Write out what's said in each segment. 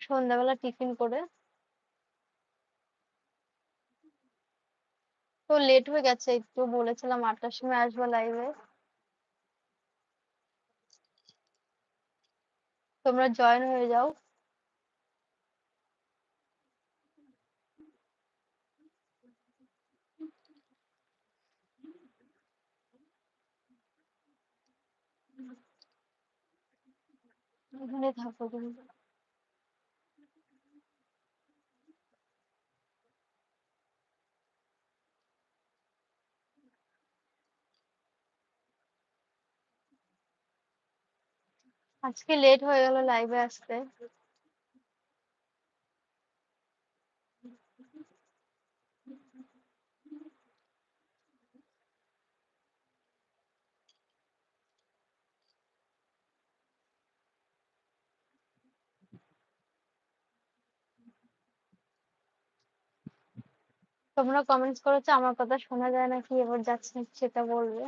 সন্ধ্যাবেলা টিফিন করে। তো লেট হয়ে গেছে একটু, বলেছিলাম ৮টার সময় আসবো লাইভে। তোমরা জয়েন হয়ে যাও। এখানে থাকো কিন্তু। আজকে লেট হয়ে গেল লাইভে আসতে। তোমরা কমেন্টস করেছো আমার কথা শোনা যায় নাকি, এবার যাচ্ছে নাকি সেটা বলবে।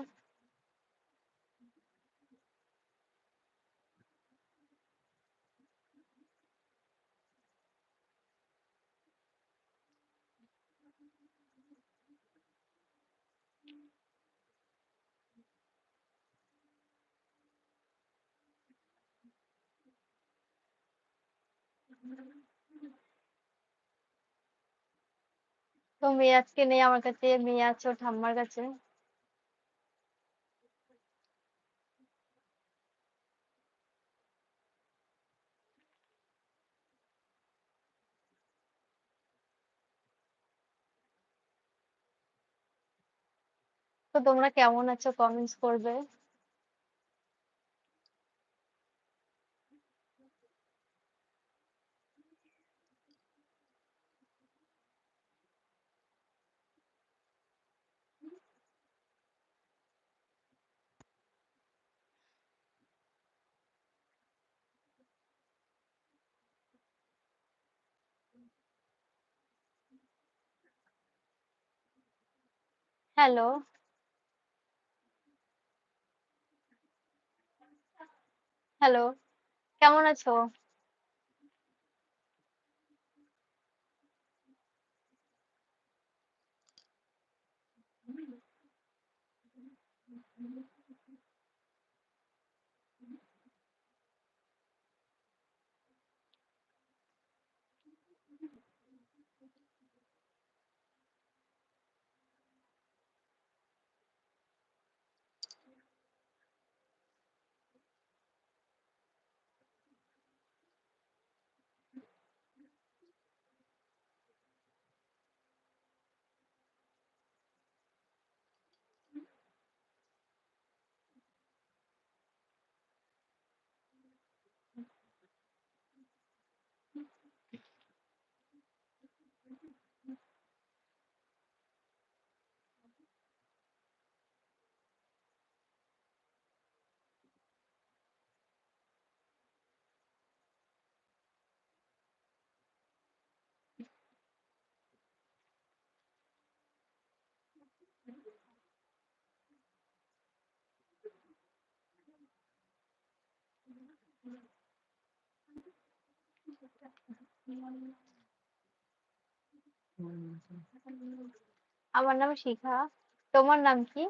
তো মেয়ে আজকে নেই আমার কাছে, মেয়ে আছে ওর ঠাম্মার কাছে। তো তোমরা কেমন আছো কমেন্টস করবে। হ্যালো, হ্যালো, কেমন আছো? আমার নাম শিখা। তোমার নাম কি?